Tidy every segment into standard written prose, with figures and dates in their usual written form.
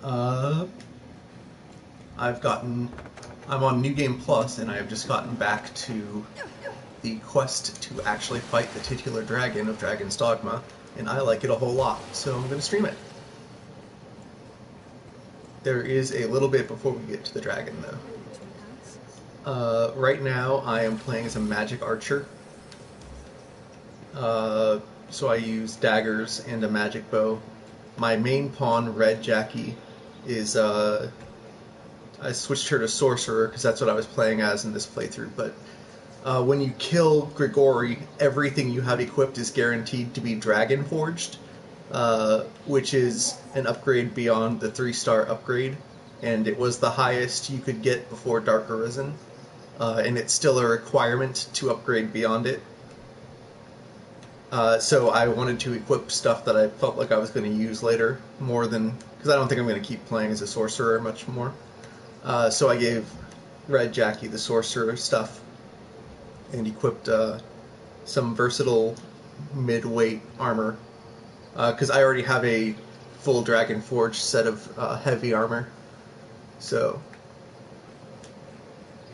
Uh, I'm on New Game Plus, and I have just gotten back to the quest to actually fight the titular dragon of Dragon's Dogma, and I like it a whole lot, so I'm going to stream it. There is a little bit before we get to the dragon, though. Right now, I am playing as a magic archer. So I use daggers and a magic bow. My main pawn, Red Jackie, is I switched her to sorcerer because that's what I was playing as in this playthrough. But when you kill Grigori, everything you have equipped is guaranteed to be dragon forged, which is an upgrade beyond the 3-star upgrade, and it was the highest you could get before Dark Arisen, and it's still a requirement to upgrade beyond it. So I wanted to equip stuff that I felt like I was going to use later, more than, because I don't think I'm going to keep playing as a sorcerer much more. So I gave Red Jackie the sorcerer stuff, and equipped some versatile mid-weight armor, because I already have a full Dragon Forge set of heavy armor. So,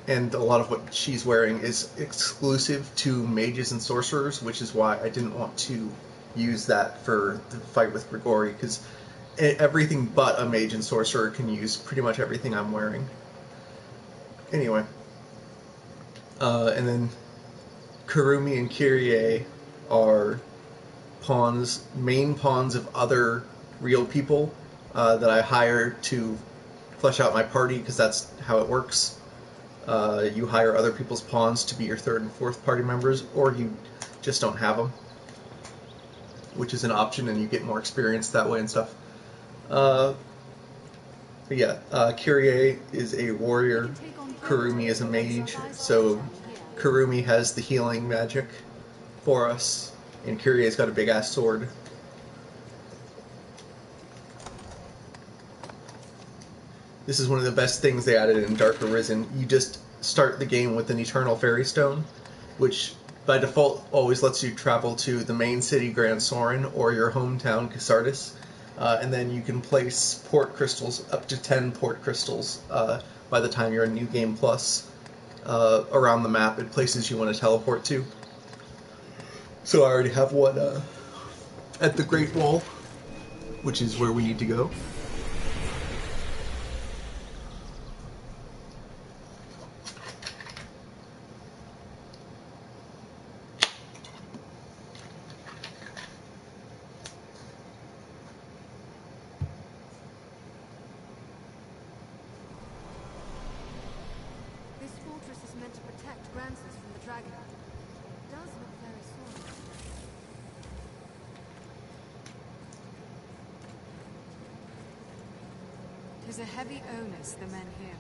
and a lot of what she's wearing is exclusive to mages and sorcerers, which is why I didn't want to use that for the fight with Grigori, because everything but a mage and sorcerer can use pretty much everything I'm wearing. Anyway, and then Kurumi and Kyrie are main pawns of other real people that I hire to flesh out my party, because that's how it works. You hire other people's pawns to be your third and fourth party members, or you just don't have them, which is an option, and you get more experience that way and stuff. But yeah, Kyrie is a warrior, Kurumi is a mage, so Kurumi has the healing magic for us, and Kyrie's got a big-ass sword. This is one of the best things they added in Dark Arisen. You just start the game with an Eternal Fairy Stone, which by default always lets you travel to the main city, Grand Soren, or your hometown, Casardis, and then you can place port crystals, up to 10 port crystals, by the time you're in New Game Plus, around the map in places you want to teleport to. So I already have one at the Great Wall, which is where we need to go. Tis a heavy onus the men here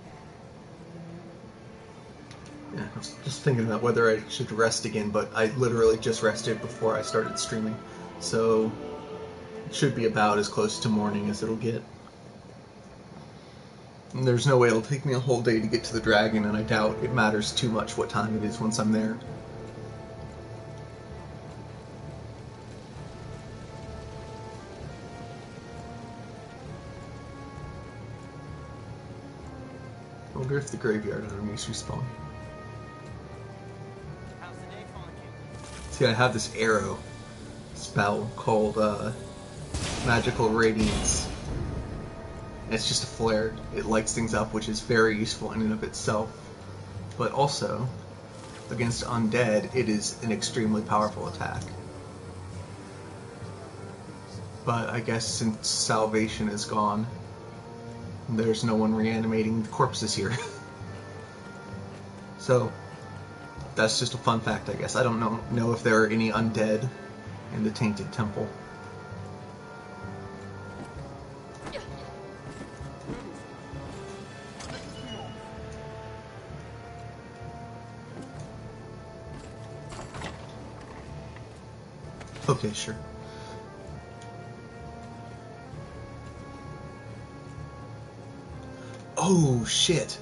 bear. Yeah, I was just thinking about whether I should rest again, but I literally just rested before I started streaming, so it should be about as close to morning as it'll get. And there's no way it'll take me a whole day to get to the dragon, and I doubt it matters too much what time it is once I'm there. I wonder if the graveyard enemies respawn. See, I have this arrow spell called Magical Radiance. And it's just a flare. It lights things up, which is very useful in and of itself. But also, against undead, it is an extremely powerful attack. But I guess since salvation is gone, there's no one reanimating the corpses here. So, that's just a fun fact, I guess. I don't know if there are any undead in the Tainted Temple. Okay, sure. Oh, shit.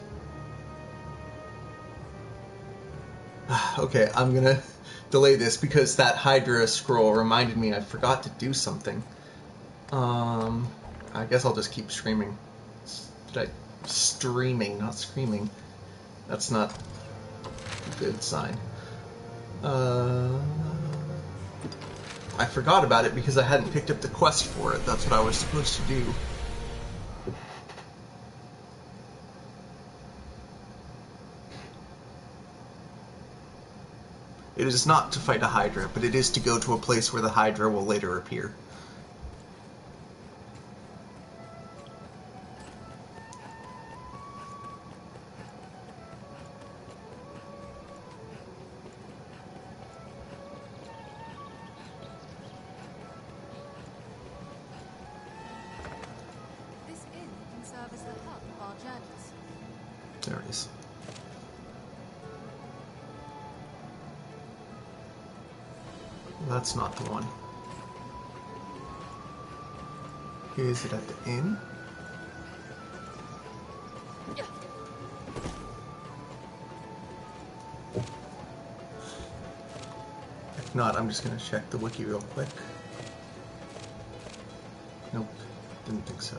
Okay, I'm gonna delay this because that Hydra scroll reminded me I forgot to do something. I guess I'll just keep streaming. Did I... Streaming, not screaming. That's not a good sign. I forgot about it because I hadn't picked up the quest for it. That's what I was supposed to do. It is not to fight a Hydra, but it is to go to a place where the Hydra will later appear. This inn can serve as the hub of our journeys. There it is. That's not the one. Is it at the inn? If not, I'm just going to check the wiki real quick. Nope, didn't think so.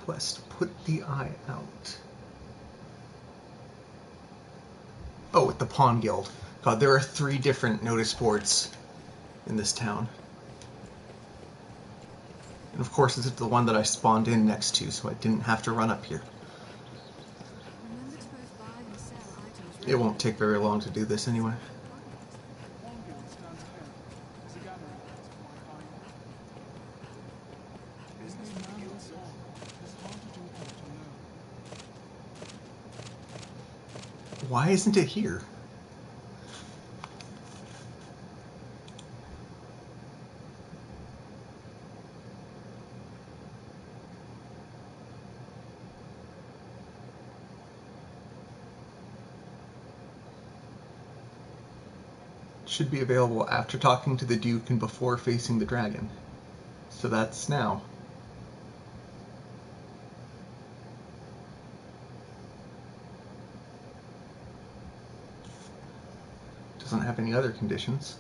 Quest, put the eye out. Oh, at the Pawn Guild. God, there are 3 different notice boards in this town. And of course, this is the one that I spawned in next to, so I didn't have to run up here. Remember to both buy and sell items. It won't take very long to do this anyway. Why isn't it here? Should be available after talking to the Duke and before facing the dragon. So that's now. Doesn't have any other conditions.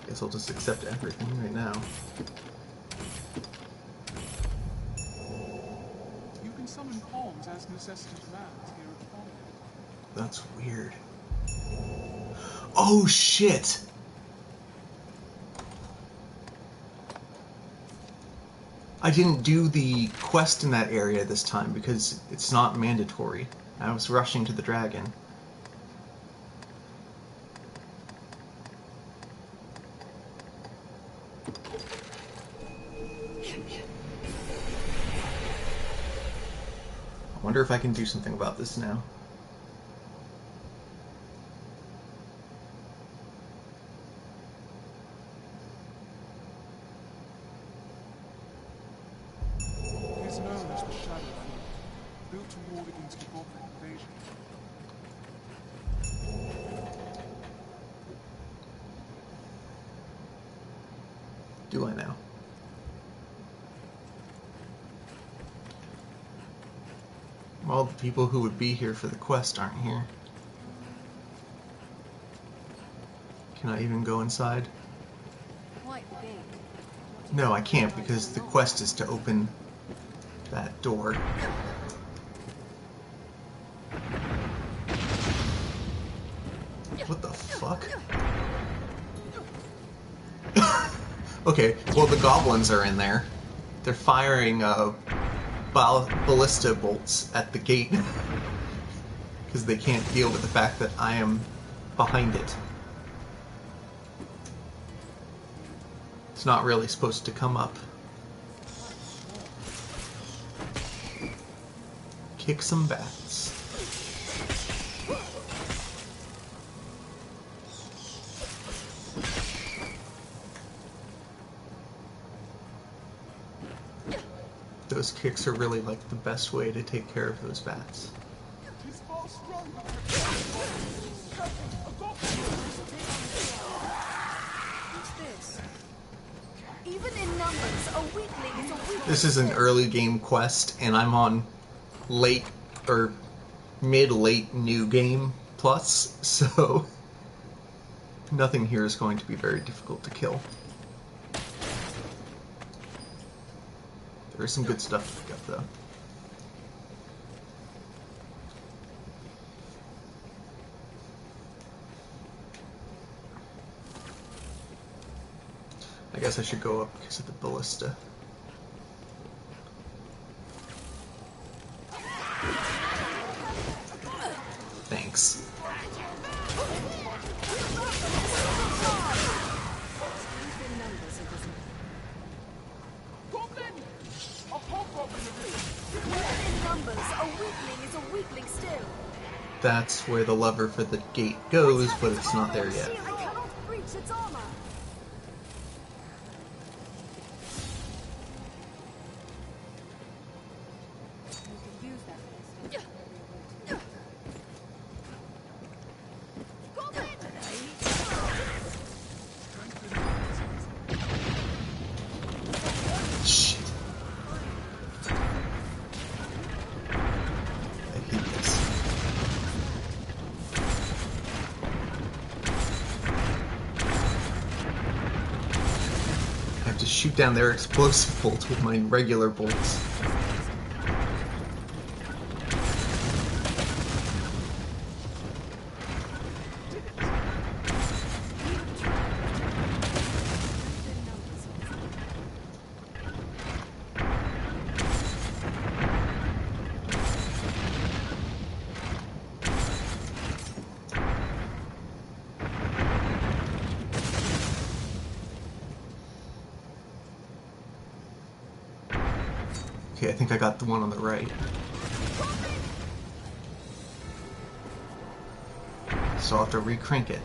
Guess I'll just accept everything right now. You can summon palms as necessity demands here at the farm. That's weird. Oh shit! I didn't do the quest in that area this time because it's not mandatory. I was rushing to the dragon. I wonder if I can do something about this now. It is known as the Shadow Field, built to ward against a goblin invasion. Do I now? All the people who would be here for the quest aren't here. Can I even go inside? Quite big. No, I can't because the quest is to open that door. What the fuck? Okay, well the goblins are in there. They're firing ballista bolts at the gate because they can't deal with the fact that I am behind it. It's not really supposed to come up. Kick some bats. Those kicks are really like the best way to take care of those bats. He's far stronger. What's this? Even in numbers, a weakling is a weakling. This is an early game quest, and I'm on late or mid-late new game plus, so nothing here is going to be very difficult to kill. There's some good stuff to pick up, though. I guess I should go up because of the ballista. Thanks. That's where the lever for the gate goes, but it's not there yet. I cannot reach its armor. Shit. I hate this. I have to shoot down their explosive bolts with my regular bolts. Okay, I think I got the one on the right. So I'll have to re-crank it.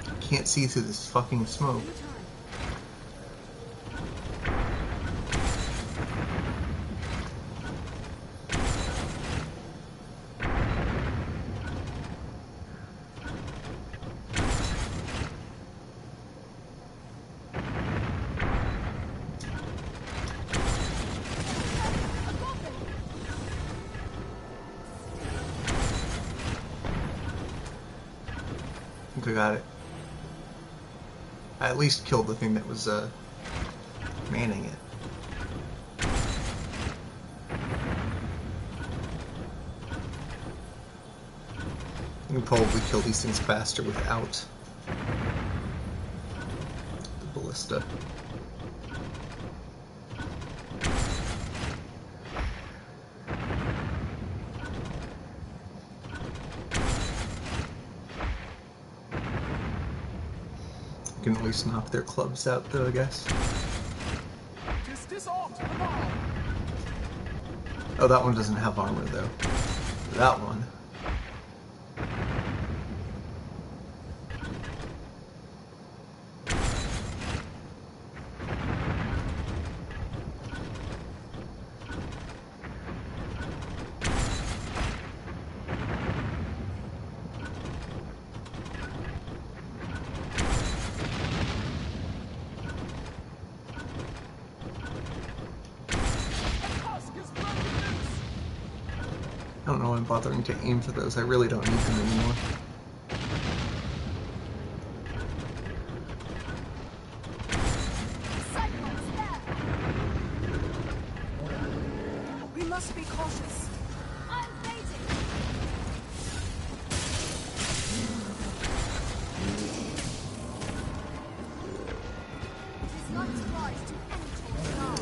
I can't see through this fucking smoke. I think I got it. I at least killed the thing that was manning it. You can probably kill these things faster without the ballista. You can at least knock their clubs out, though, I guess. Oh, that one doesn't have armor, though. That one. I don't know why I'm bothering to aim for those. I really don't need them anymore. We must be cautious. I'm waiting. It is not wise to enter now.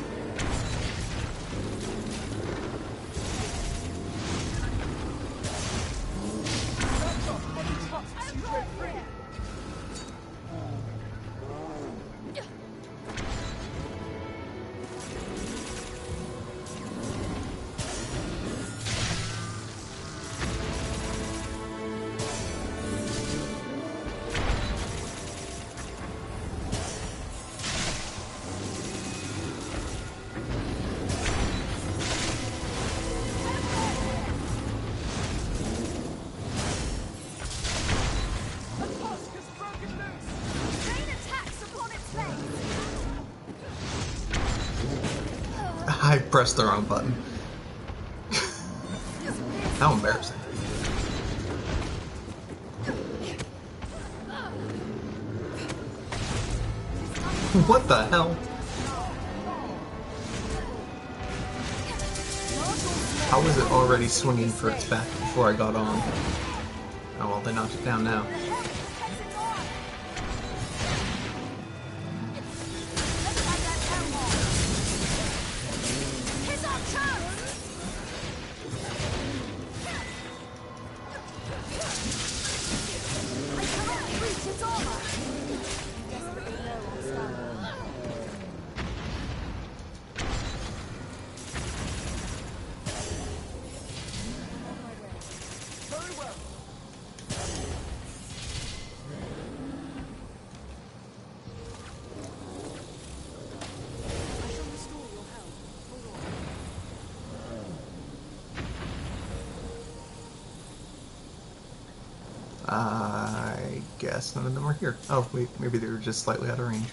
I pressed the wrong button. How embarrassing. What the hell? How was it already swinging for its back before I got on? Oh well, they knocked it down now. I guess none of them are here. Oh, wait, maybe they were just slightly out of range.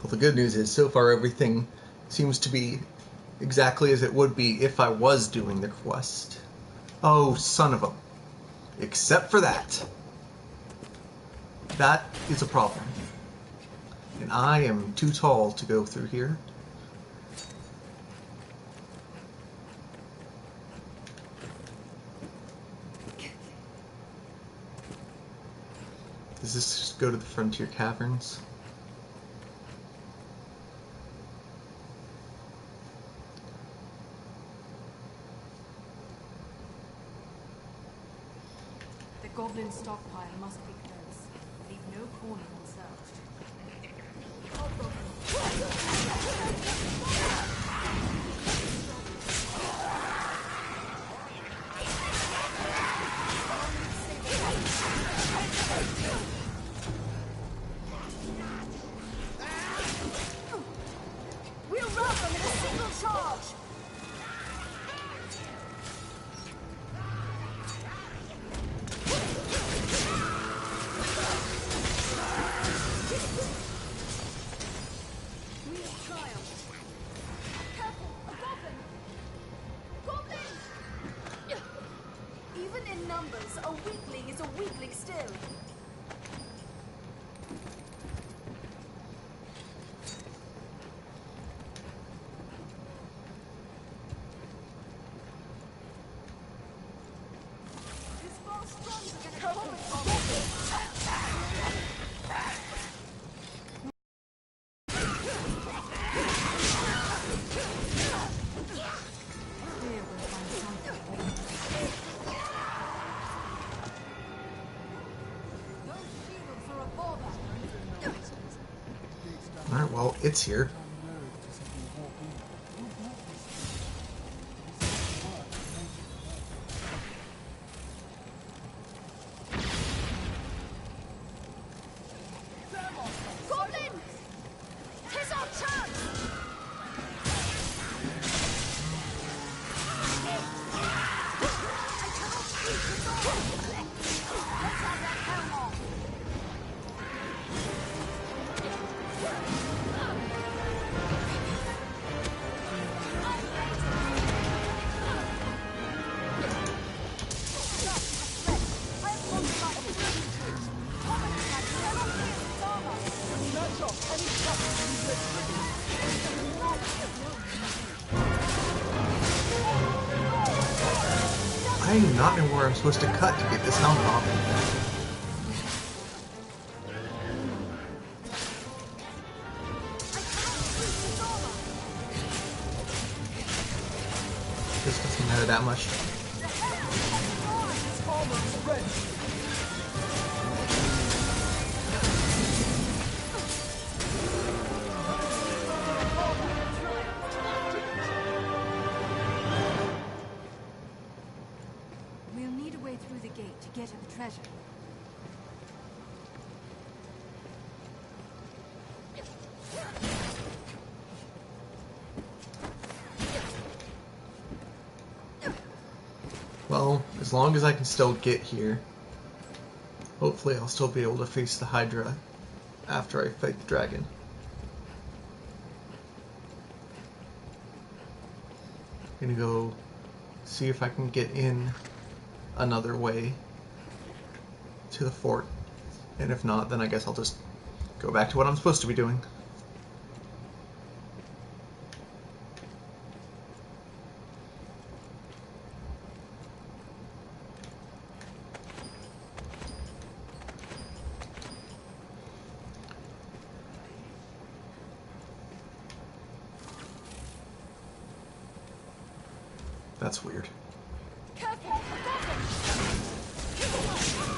Well, the good news is, so far everything seems to be exactly as it would be if I was doing the quest. Oh, son of a... Except for that. That is a problem. And I am too tall to go through here. Does this just go to the Frontier Caverns? The goblin stockpile must be close. Leave no corner unsearched. We'll rout them in a single charge! A weakling is a weakling still. This far stronger than a common goblin. Alright, well, it's here. Goblin! 'Tis our chance! I cannot reach it all! Let's have that helm off! I do not know where I'm supposed to cut to get this helmet off. This doesn't matter that much. As long as I can still get here, hopefully I'll still be able to face the Hydra after I fight the dragon. I'm gonna go see if I can get in another way to the fort, and if not, then I guess I'll just go back to what I'm supposed to be doing. That's weird.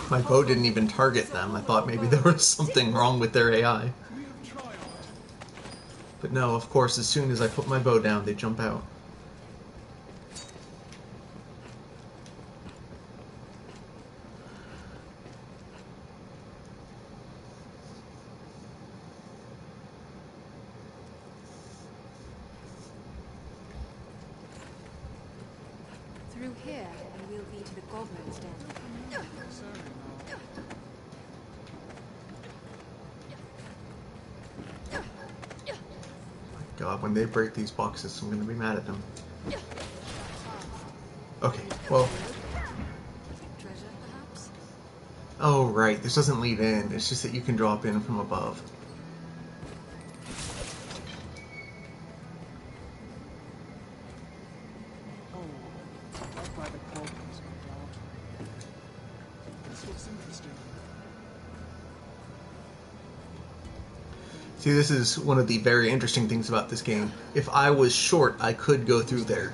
My bow didn't even target them. I thought maybe there was something wrong with their AI. But no, of course, as soon as I put my bow down, they jump out. Through here, and we'll be to the goblin's den. God, when they break these boxes, I'm gonna be mad at them. Okay, well... Treasure, perhaps? Oh, right, this doesn't lead in. It's just that you can drop in from above. Oh, up by the goblins, no doubt. This looks interesting. See, this is one of the very interesting things about this game. If I was short, I could go through there.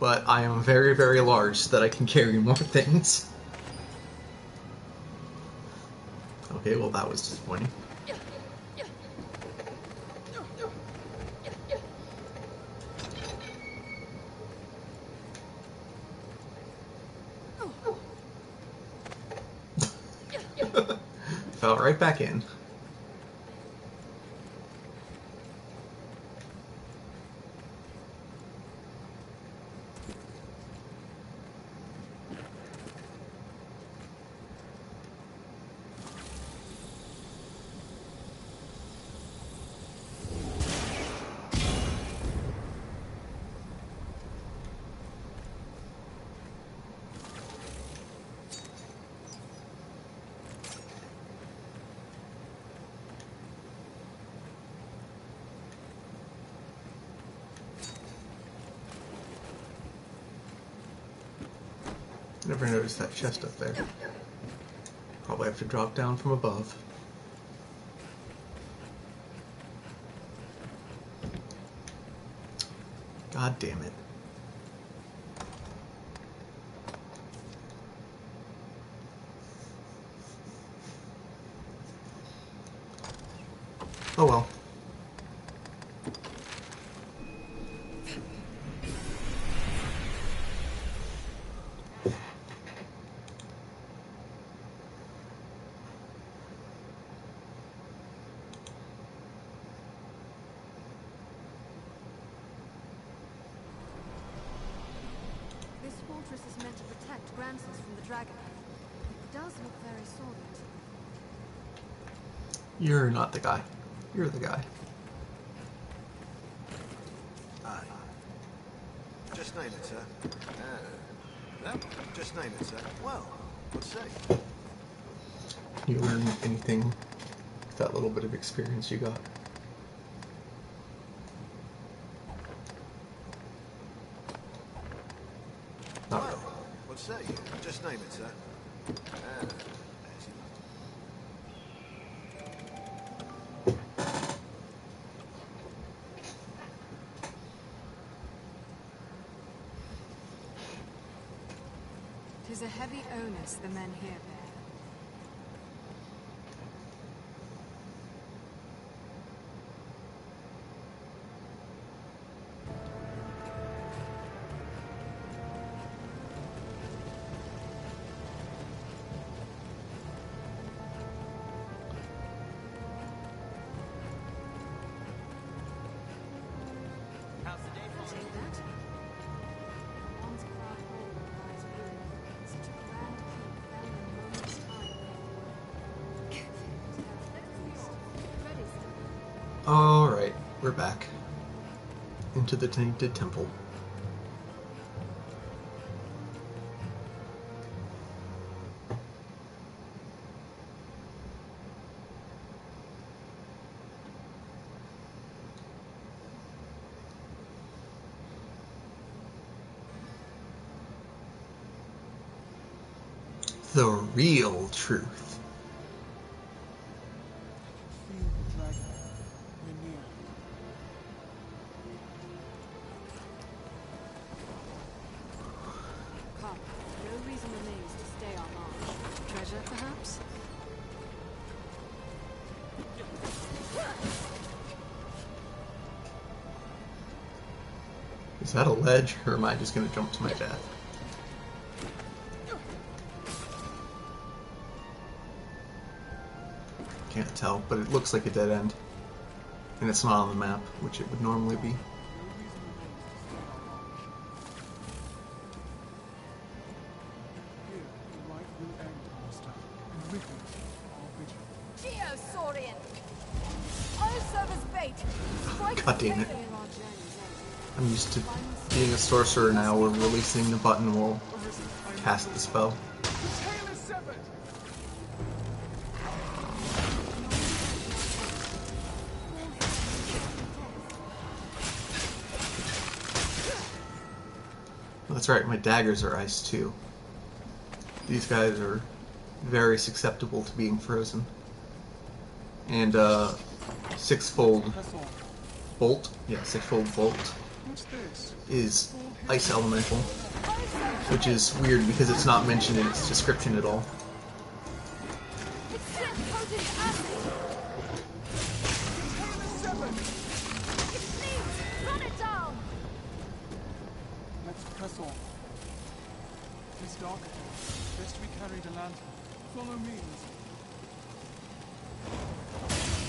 But I am very, very large so that I can carry more things. Okay, well that was disappointing. Fell right back in. Never noticed that chest up there. Probably have to drop down from above. God damn it. Oh well. This fortress is meant to protect grandsons from the dragon. It does look very solid. You're not the guy. You're the guy. Aye. Just name it, sir. No, just name it, sir. Well, what say? You learn anything with that little bit of experience you got? Not Well, really. what say you? Just name it, sir. There's your lot. Tis a heavy onus the men here bear. See that? Once cloud hole lies ruined against Alright, we're back. Into the Tainted Temple. The real truth. Feel the dragon. We're near. Come, no reason remains to stay on march. Treasure, perhaps? Is that a ledge, or am I just gonna jump to my death? Can't tell, but it looks like a dead end. And it's not on the map, which it would normally be. Here, the light will end, Master. And with it, our vigil. Geosaurian! I'll serve as bait. Strike God damn it. I'm used to being a sorcerer now, where releasing the button will cast the spell. The tail is severed! That's right, my daggers are ice too. These guys are very susceptible to being frozen. And six-fold Press on. bolt, yeah, six-fold bolt What's this? is ice elemental, which is weird because it's not mentioned in its description at all. It's sent potent acid! Tail is severed! It bleeds! Run it down! Let's press on. It's dark again. Best we carried a lantern. Follow me, Lizzie.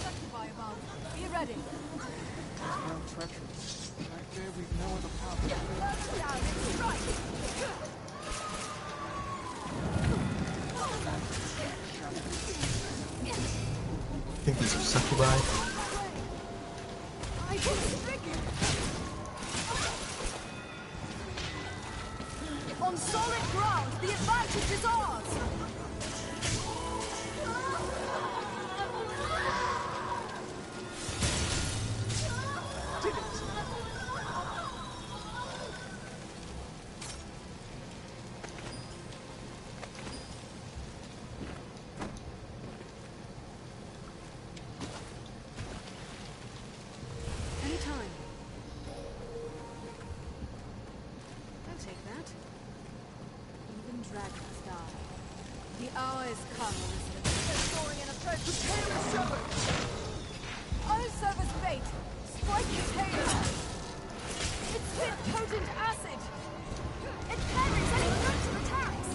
Sanctify above. Be ready. Ground treacherous. Right there, we've no other path. Further down, it's right! I think these are succubi. I can stick it! On solid ground, the advantage is ours! Did it! Anytime. I'll take that. Even dragons die. The hour is come, Elizabeth. Historian approach. The tail is severed! I'll serve as bait. Strike the tail. It spit potent acid. It parries any threat of attacks.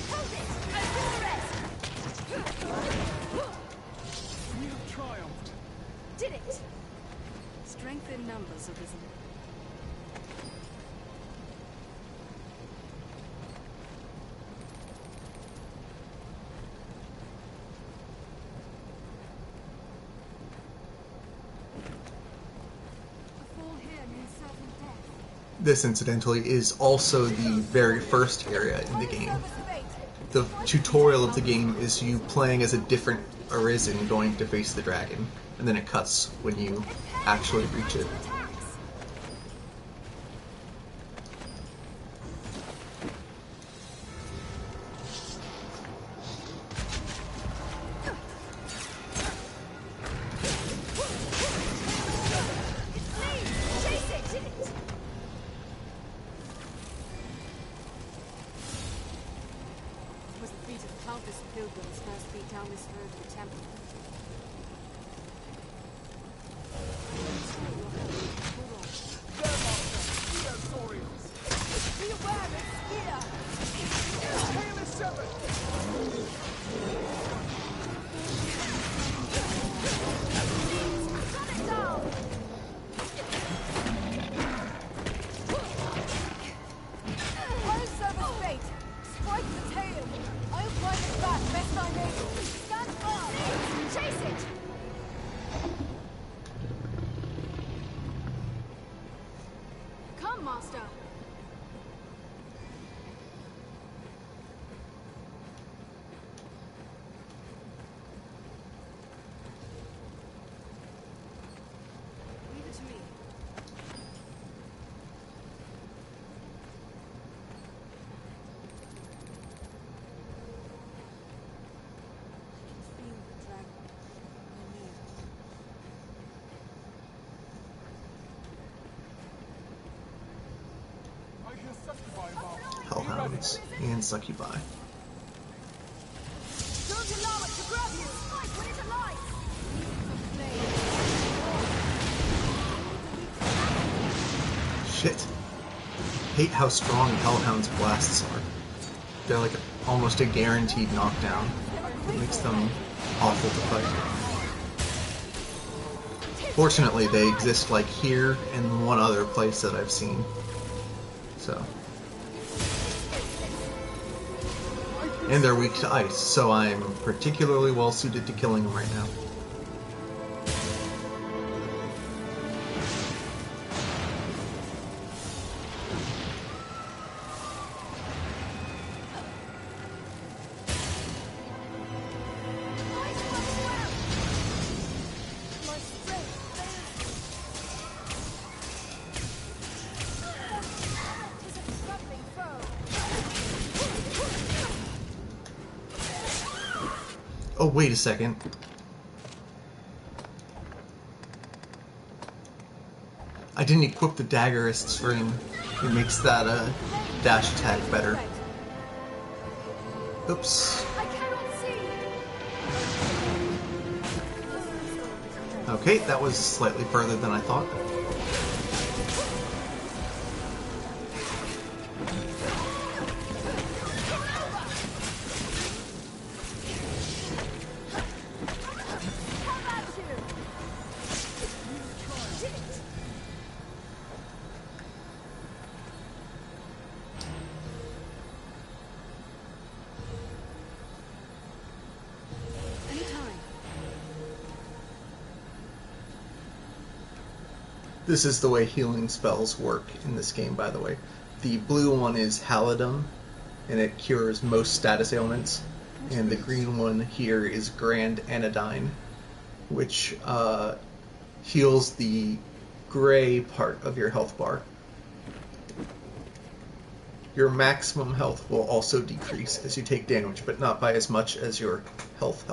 Hold it! I'll do the rest. We have triumphed. Did it! Strength in numbers, Elizabeth. A fall here means certain death. This, incidentally, is also the very first area in the game. I'll serve as bait. The tutorial of the game is you playing as a different Arisen going to face the dragon, and then it cuts when you actually reach it. Attacks. It flees! Chase it! It was the feet of countless pilgrims first beat down this road to the temple. Be aware, it's here! The tail is severed! Shut it down! I'll serve as bait. Strike the tail. I'll drive it back best I may. Stand by! demons and succubi. Don't allow it to grab you! Fight when it alights! Shit. Hate how strong Hellhound's blasts are. They're like almost a guaranteed knockdown. It makes them awful to fight. Fortunately, they exist like here and one other place that I've seen. So. And they're weak to ice, so I'm particularly well suited to killing them right now. Oh, wait a second. I didn't equip the Daggerist's ring. It makes that dash attack better. Oops. I cannot see! Okay, that was slightly further than I thought. This is the way healing spells work in this game, by the way. The blue one is Halidom, and it cures most status ailments. And the green one here is Grand Anodyne, which heals the gray part of your health bar. Your maximum health will also decrease as you take damage, but not by as much as your health.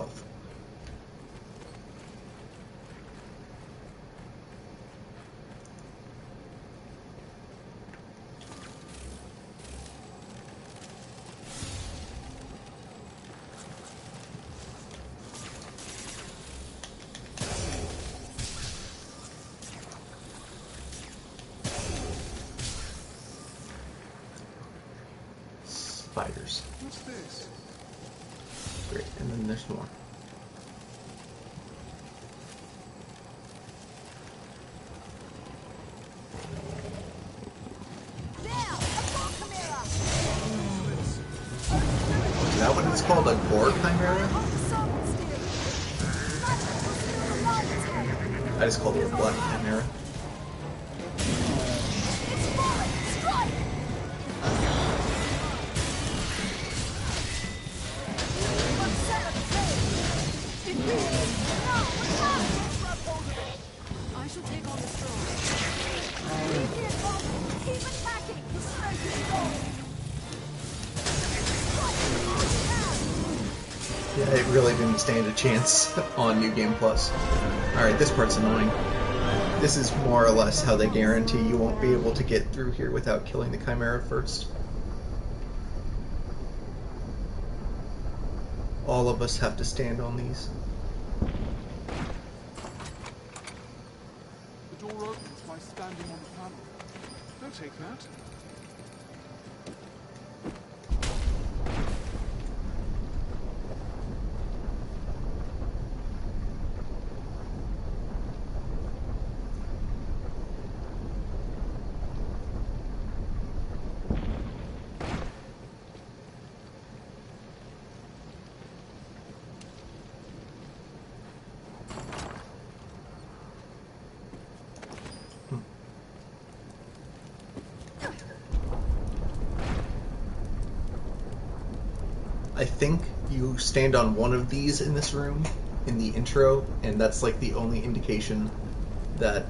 Spiders. What's this? Great, and then there's more. Is that what it's called? A Gore Chimera? I just called it a Black Chimera. I shall take on the strong. Keep attacking! Yeah, it really didn't stand a chance on New Game Plus. Alright, this part's annoying. This is more or less how they guarantee you won't be able to get through here without killing the Chimera first. All of us have to stand on these. The door opens by standing on the panel. Don't take that. I think you stand on one of these in this room, in the intro, and that's like the only indication that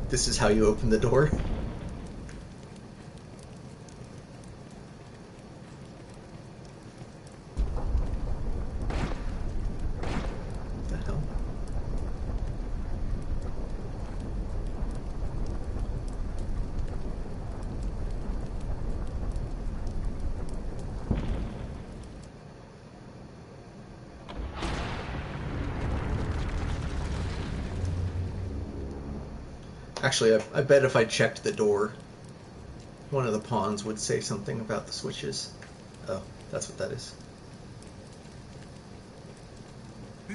this is how you open the door. What the hell? Actually, I bet if I checked the door, one of the pawns would say something about the switches. Oh, that's what that is.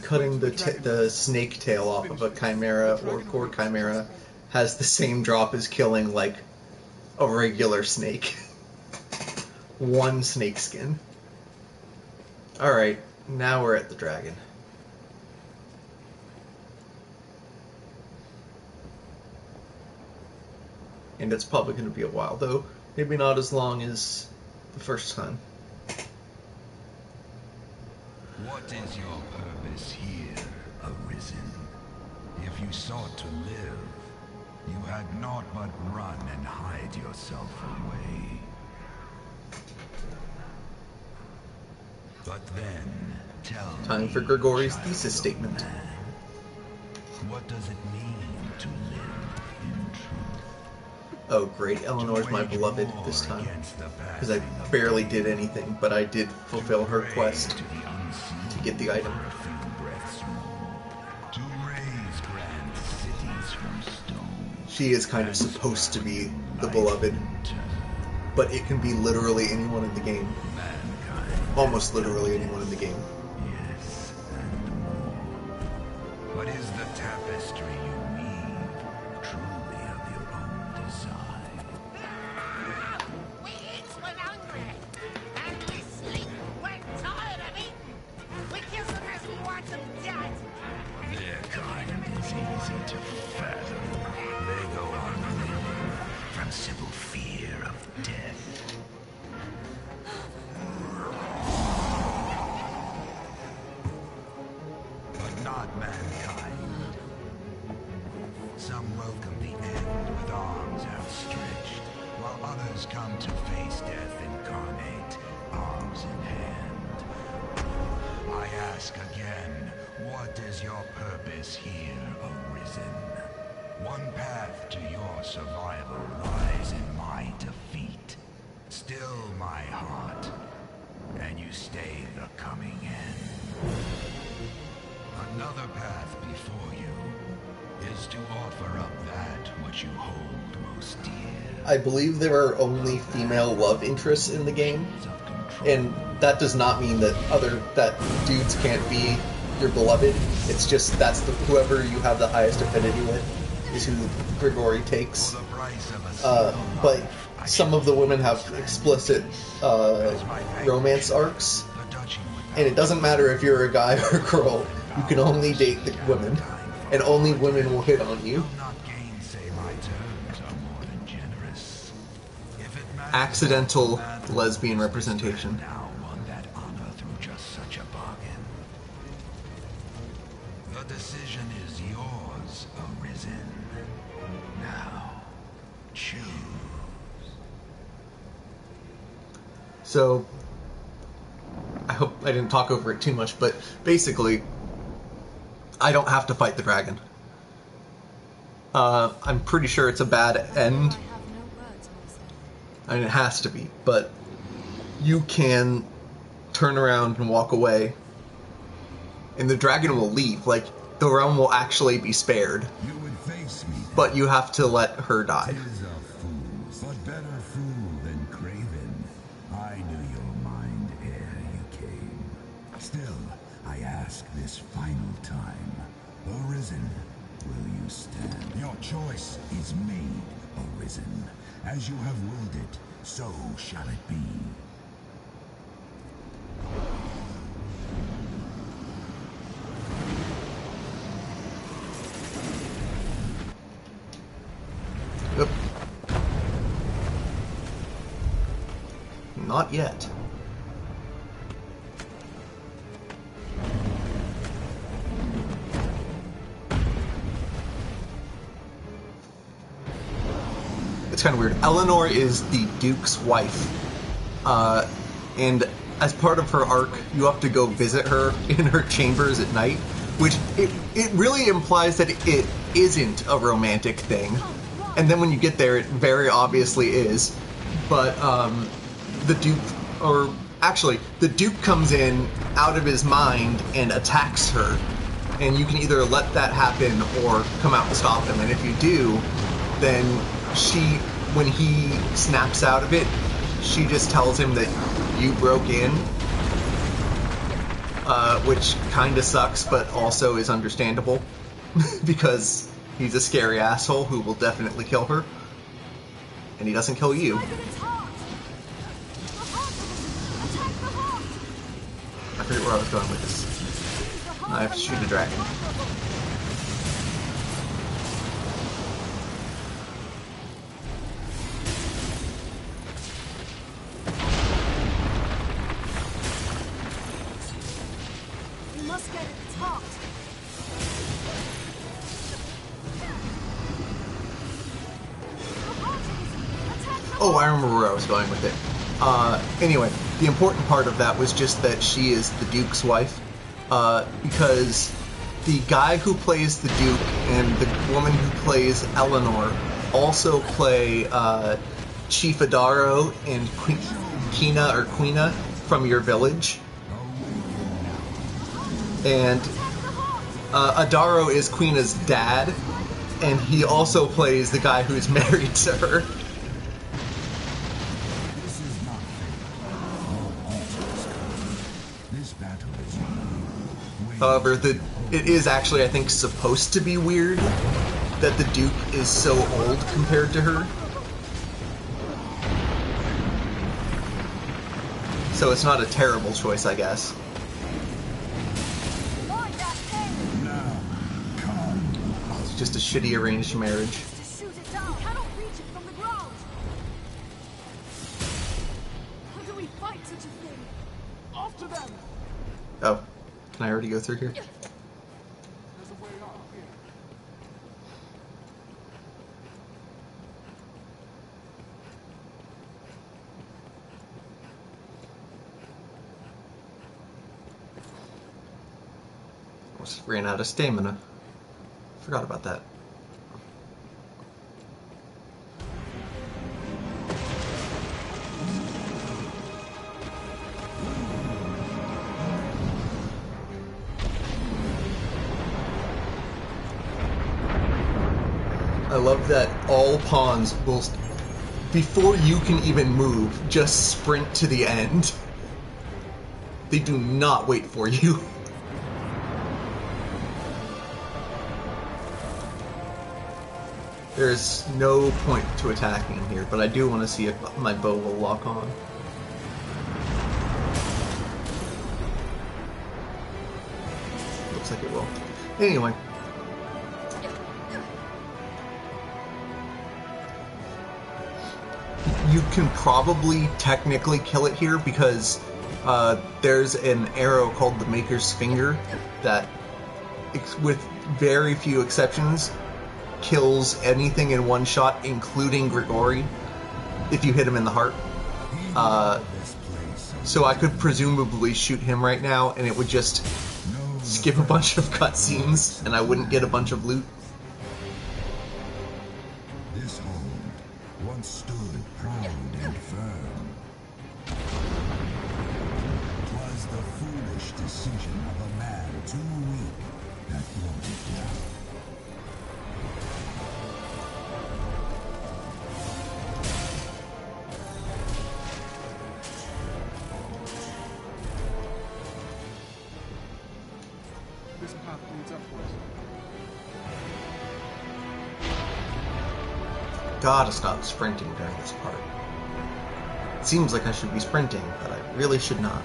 Cutting the snake tail off of a chimera or core chimera has the same drop as killing, like, a regular snake. One snake skin. Alright, now we're at the dragon. And it's probably going to be a while, though. Maybe not as long as the first time. What is your purpose here, Arisen? If you sought to live, you had naught but run and hide yourself away. But then, tell Time for Grigori's thesis statement. What does it mean to live in truth? Oh great, Eleanor's my beloved this time. Because I barely did anything, but I did fulfill her quest to get the item. She is kind of supposed to be the beloved, but it can be literally anyone in the game. Almost literally anyone in the game. Yes, and more. What is the tapestry you weave truly of your own design? We eat when hungry, and we sleep when tired of eating. We kill them as we want them dead. Their kind is easy to fathom. They go on living from simple fear of death. But not mankind. Some welcome the end with arms outstretched, while others come to face death incarnate, arms in hand. I ask again, what is your purpose here, Arisen? One path to your survival lies in my defeat. Still my heart, and you stay the coming end. Another path before you is to offer up that which you hold most dear. I believe there are only female love interests in the game, and that does not mean that dudes can't be your beloved. It's just whoever you have the highest affinity with is who Grigori takes. But some of the women have explicit romance arcs, and it doesn't matter if you're a guy or a girl. You can only date the women, and only women will hit on you. Accidental lesbian representation. The decision is yours, Arisen. Now, choose. So, I hope I didn't talk over it too much, but basically, I don't have to fight the dragon. I'm pretty sure it's a bad end. I mean, it has to be, but you can turn around and walk away, and the dragon will leave. Like, the realm will actually be spared, You would face me, but you have to let her die. is a fool, but better fool than craven. I knew your mind ere you came. Still, I ask this final time, Arisen, will you stand? Your choice is made, Arisen. As you have willed it, so shall it be. Yep. Not yet. It's kind of weird. Eleanor is the Duke's wife, and as part of her arc, you have to go visit her in her chambers at night, which it really implies that it isn't a romantic thing. And then when you get there, it very obviously is. But the Duke comes in out of his mind and attacks her, and you can either let that happen or come out and stop him. And if you do, then when he snaps out of it, she just tells him that you broke in, which kind of sucks, but also is understandable because he's a scary asshole who will definitely kill her, and he doesn't kill you. Strike at its heart. The heart of it. Attack the heart. I forget where I was going with this. I have to shoot a dragon. You must get at its heart. The heart of it. Attack the Oh, I remember where I was going with it. Anyway, the important part of that was just that she is the Duke's wife, because the guy who plays the Duke and the woman who plays Eleanor also play Chief Adaro and Quina from your village. And Adaro is Quina's dad, and he also plays the guy who's married to her. This is not this battle is However, it is actually, I think, supposed to be weird that the Duke is so old compared to her. So it's not a terrible choice, I guess. Mind that head. It's just a shitty arranged marriage. To shoot it down. Cannot reach it from the ground. How do we fight such a thing? After them! Oh, can I already go through here? There's a way out here. Almost ran out of stamina. Forgot about that. I love that all pawns will, before you can even move, just sprint to the end. They do not wait for you. There's no point to attacking here, but I do want to see if my bow will lock on. Looks like it will. Anyway. You can probably technically kill it here because there's an arrow called the Maker's Finger that, with very few exceptions, kills anything in one shot, including Grigori, if you hit him in the heart. So I could presumably shoot him right now, and it would just skip a bunch of cutscenes, and I wouldn't get a bunch of loot. This home once stood proud and firm. 'Twas the foolish decision of a man too weak that brought it down. This path leads upwards. Gotta stop sprinting during this part. It seems like I should be sprinting, but I really should not.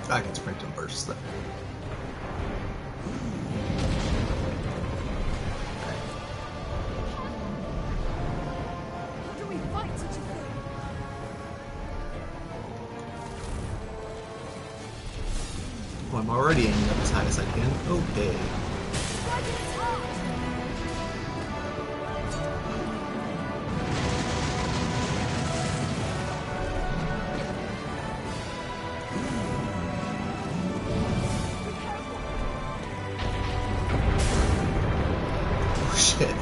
I can sprint and burst though. How do we fight such a thing? Well, I'm already aiming up as high as I can. Okay. dragon's heart! Oh shit.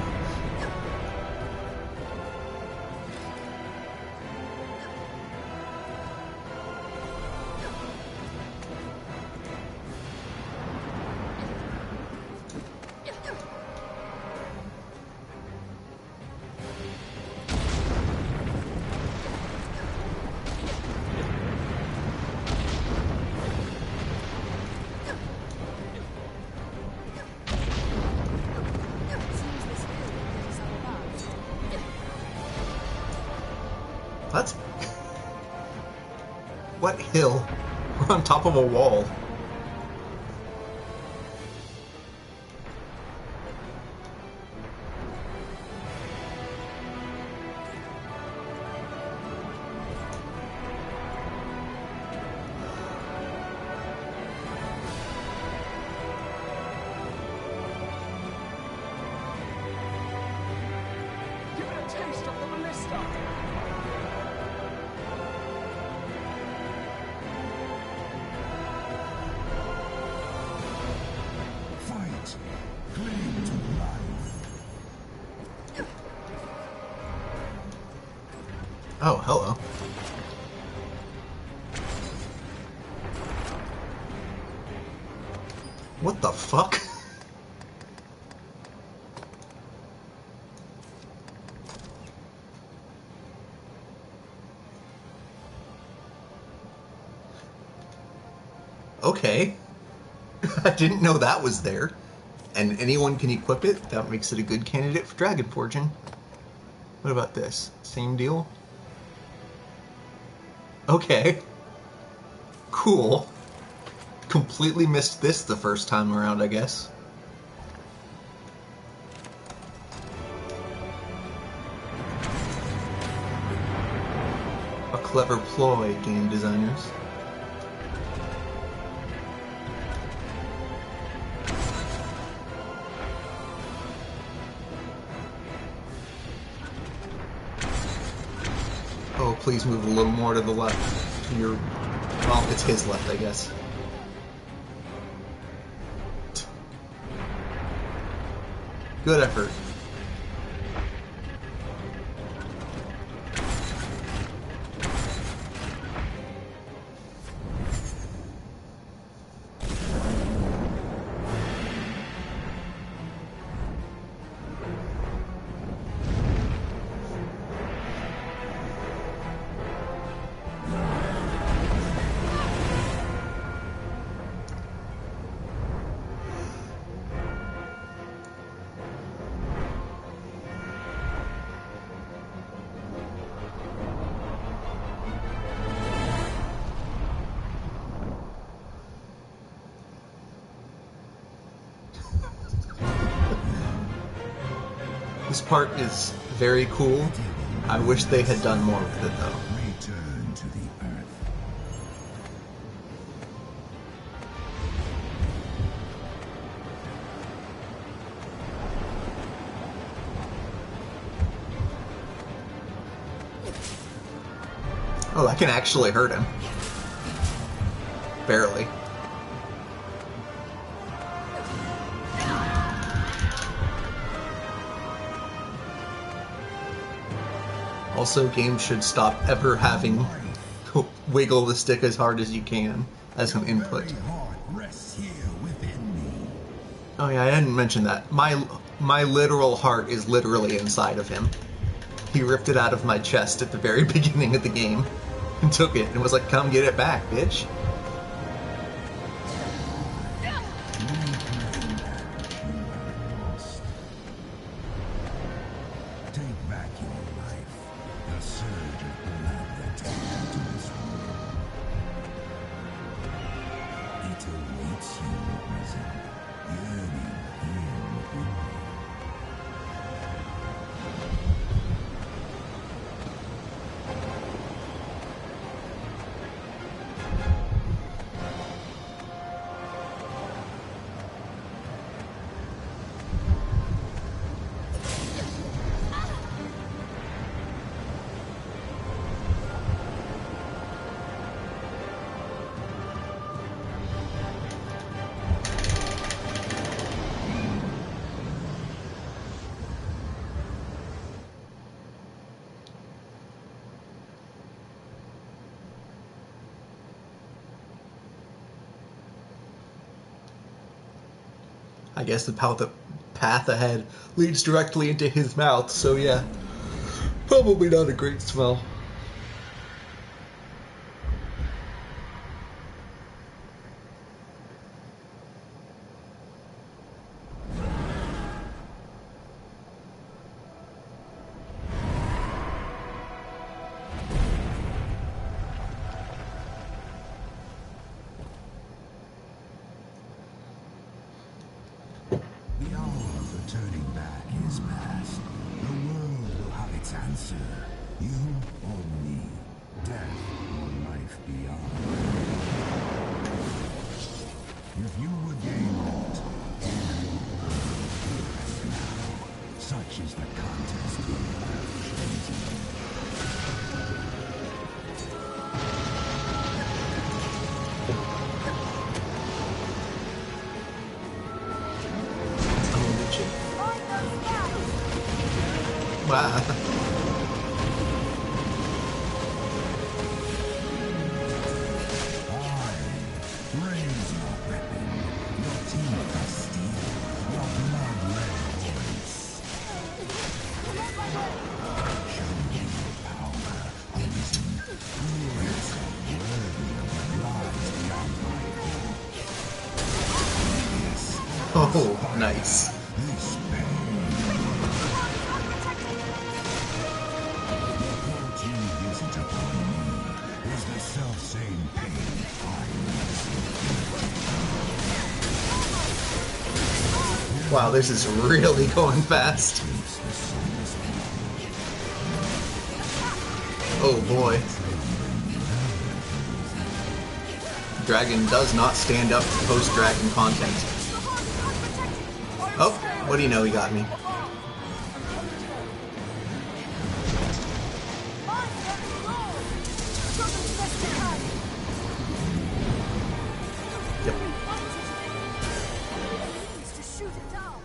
Seems this hill is all about. What? What hill? We're on top of a wall. Give it a taste of the ballista! Fight! Cling to life! Oh, hello. What the fuck? Okay. I didn't know that was there. And anyone can equip it. That makes it a good candidate for dragon forging. What about this? Same deal? Okay. Cool. Completely missed this the first time around, I guess. A clever ploy, game designers. Oh, please move a little more to the left. To your... Well, it's his left, I guess. Good effort. This part is very cool. I wish they had done more with it, though. Return to the earth. Oh, that can actually hurt him. Barely. Also, games should stop ever having wiggle the stick as hard as you can as an input. Very heart rests here within me. Oh yeah, I didn't mention that. My literal heart is literally inside of him. He ripped it out of my chest at the very beginning of the game and took it and was like, "Come get it back, bitch." Take back your life. The surge of blood that turned into this world. It awaits you, prison, yearning here within me. I guess the path ahead leads directly into his mouth, so yeah. Probably not a great smell. The hour for turning back is past. The world will have its answer. You or me. Death or life beyond. If you would gain aught, end your world here and now. Such is the contest you have chosen. Wow. Raise your weapon. Your teeth are steel. Your blood red voice. Show me your power, Arisen. Prove yourself worthy of what lies beyond my reach. Yes. Oh, nice. This pain. You visit upon me is the self-same pain Wow, this is really going fast. Oh boy. Dragon does not stand up to post-dragon content. Oh, what do you know, he got me. Yep. To shoot it down.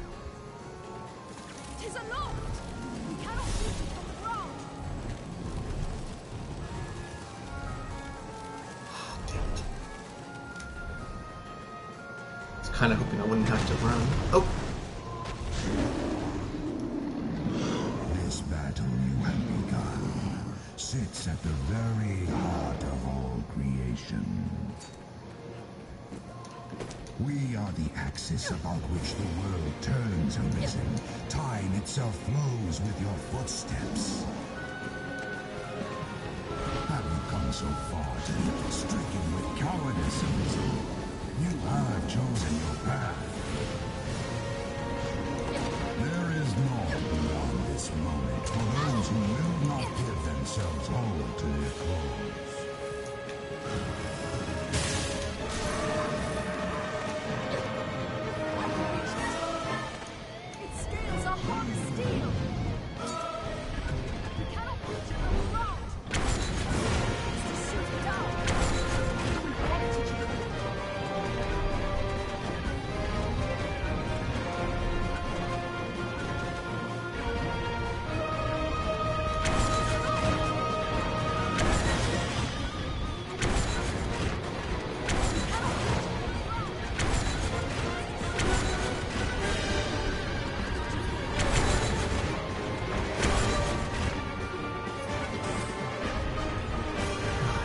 It is aloft. We cannot reach it from the ground. Damn it. I was kind of hoping I wouldn't have to run. Oh. This battle you have begun sits at the very heart of all creation. We are the axis about which the world turns, Arisen. Time itself flows with your footsteps. Have you come so far to be stricken with cowardice, Arisen? You have chosen your path. There is naught beyond this moment for those who will not give themselves whole to their cause. Its scales are hard as steel. We cannot reach it from the ground. To shoot it down.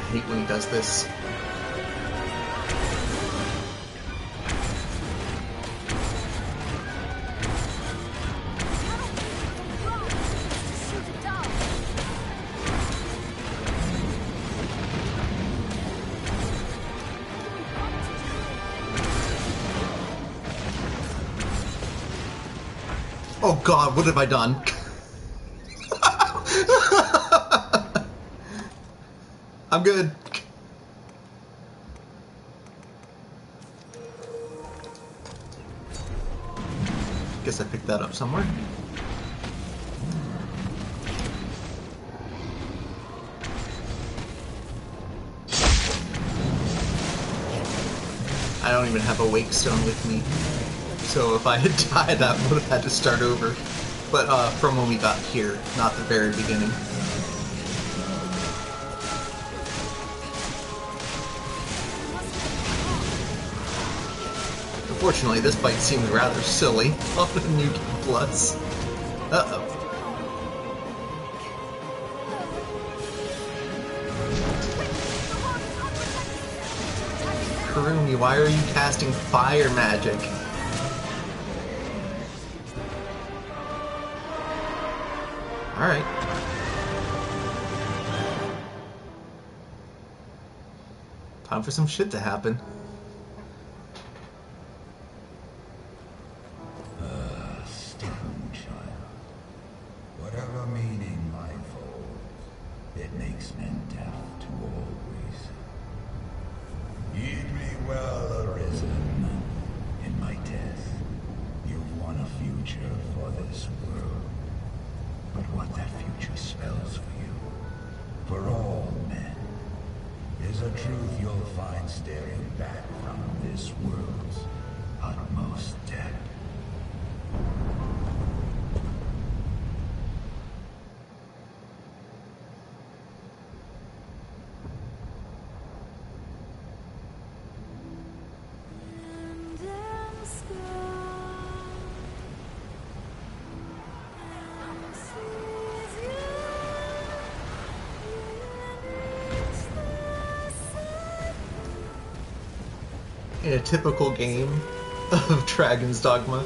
I hate when he does this. Oh god, what have I done? I'm good. Guess I picked that up somewhere. I don't even have a wake stone with me. So if I had died, that would have had to start over. But from when we got here, not the very beginning. Unfortunately, this fight seems rather silly on a New Game Plus. Uh-oh. Karumi, why are you casting fire magic? Alright. Time for some shit to happen. Stone child. Whatever meaning life holds, it makes men deaf to all reason. Heed me well, Arisen. In my death, you've won a future for this world. But what that future spells for you, for all men, is a truth you'll find staring back from this world's utmost depth. In a typical game of Dragon's Dogma,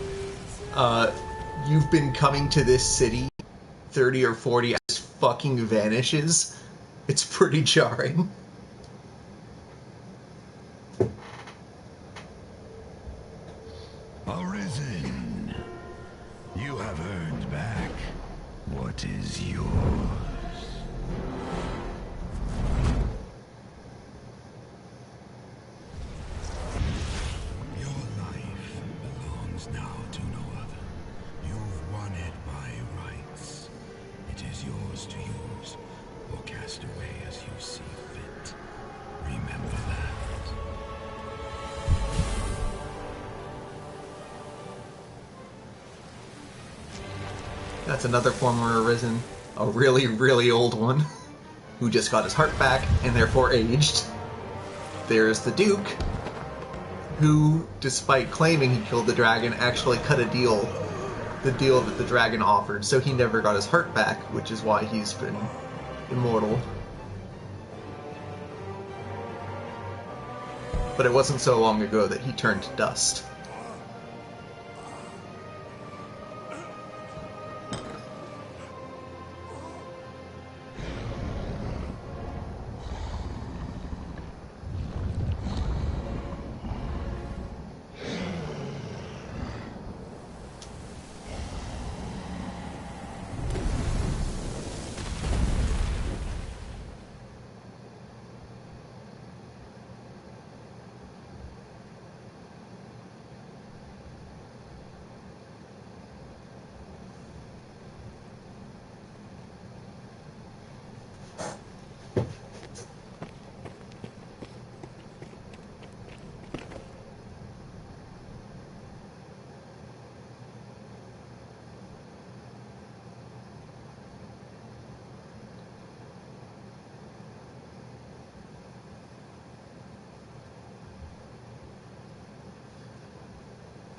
you've been coming to this city 30 or 40 hours, fucking vanishes. It's pretty jarring. Arisen, you have earned back what is yours. Your life belongs now to no other. You've won it by rights. It is yours to use or cast away as you see fit. Remember that. That's another former Arisen, a really, really old one, who just got his heart back and therefore aged. There's the Duke, who, despite claiming he killed the dragon, actually cut a deal, the deal that the dragon offered, so he never got his heart back, which is why he's been immortal. But it wasn't so long ago that he turned to dust.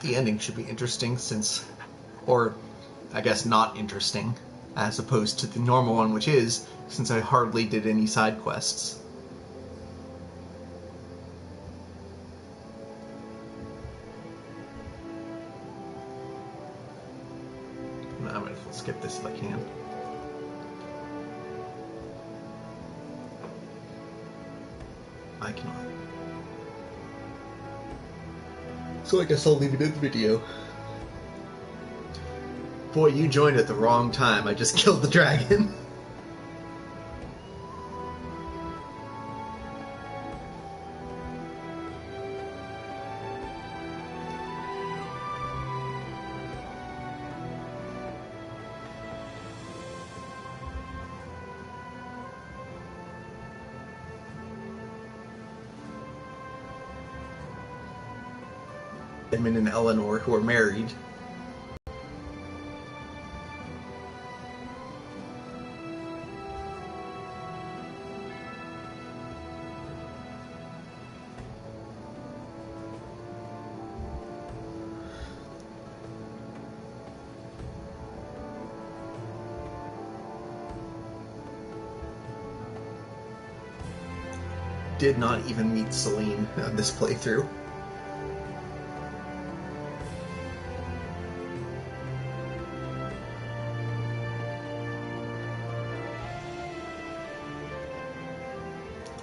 The ending should be interesting since, or I guess not interesting, as opposed to the normal one, which is, since I hardly did any side quests. I might as well skip this if I can. I cannot. So I guess I'll leave it in the video. Boy, you joined at the wrong time. I just killed the dragon. Damon and Eleanor, who are married. did not even meet Celine on this playthrough.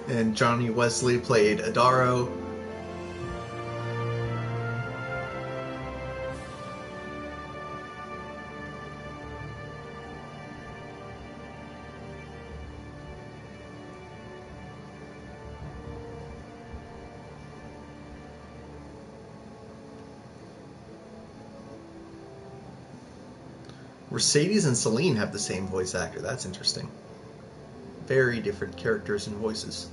And Johnny Wesley played Adaro. Mercedes and Celine have the same voice actor. That's interesting. Very different characters and voices.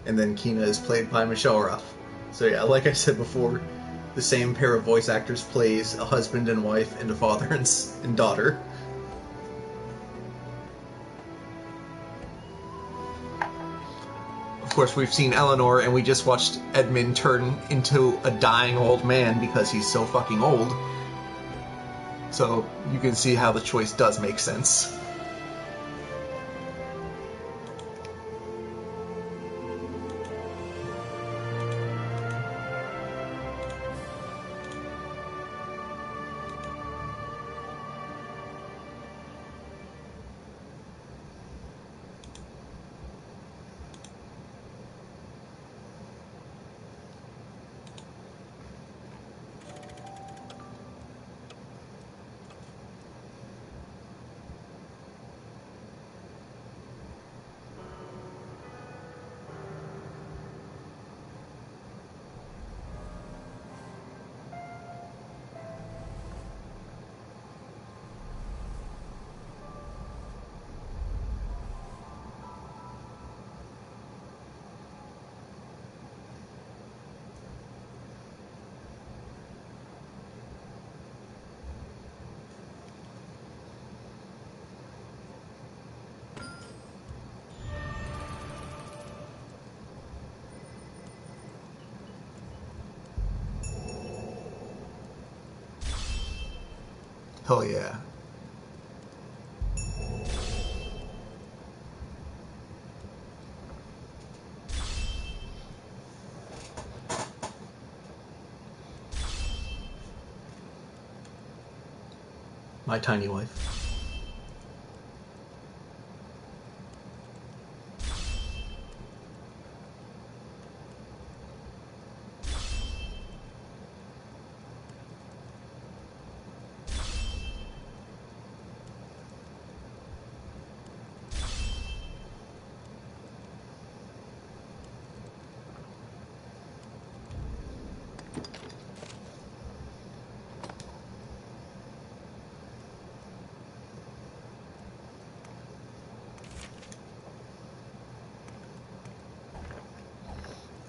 And then Kina is played by Michelle Ruff. So yeah, like I said before, the same pair of voice actors plays a husband and wife and a father and daughter. Of course, we've seen Eleanor, and we just watched Edmund turn into a dying old man because he's so fucking old. So you can see how the choice does make sense. Hell yeah. My tiny wife.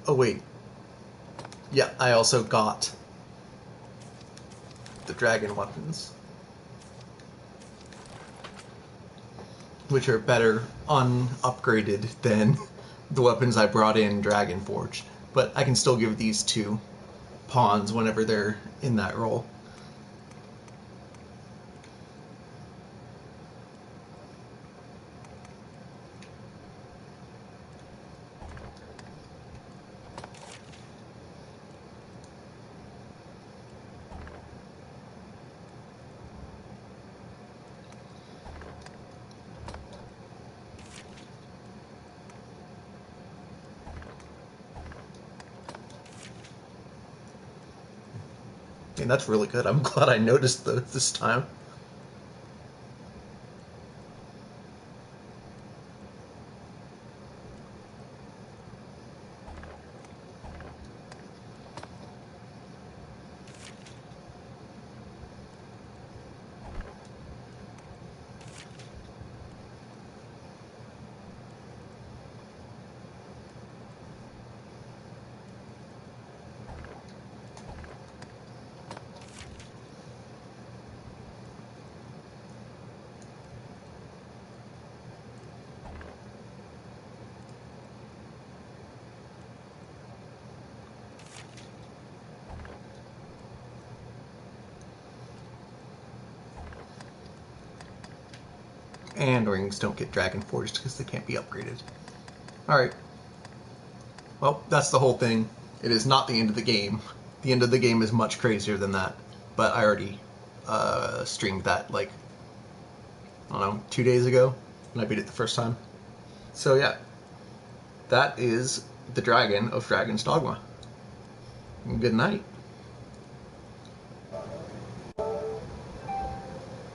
Oh wait. Yeah, I also got the dragon weapons, which are better unupgraded than the weapons I brought in Dragon Forge. But I can still give these to pawns whenever they're in that role. And that's really good. I'm glad I noticed those this time. And rings don't get Dragon Forged because they can't be upgraded. Alright. Well, that's the whole thing. It is not the end of the game. The end of the game is much crazier than that. But I already streamed that, like, I don't know, 2 days ago when I beat it the first time. So yeah, that is the Dragon of Dragon's Dogma. Good night.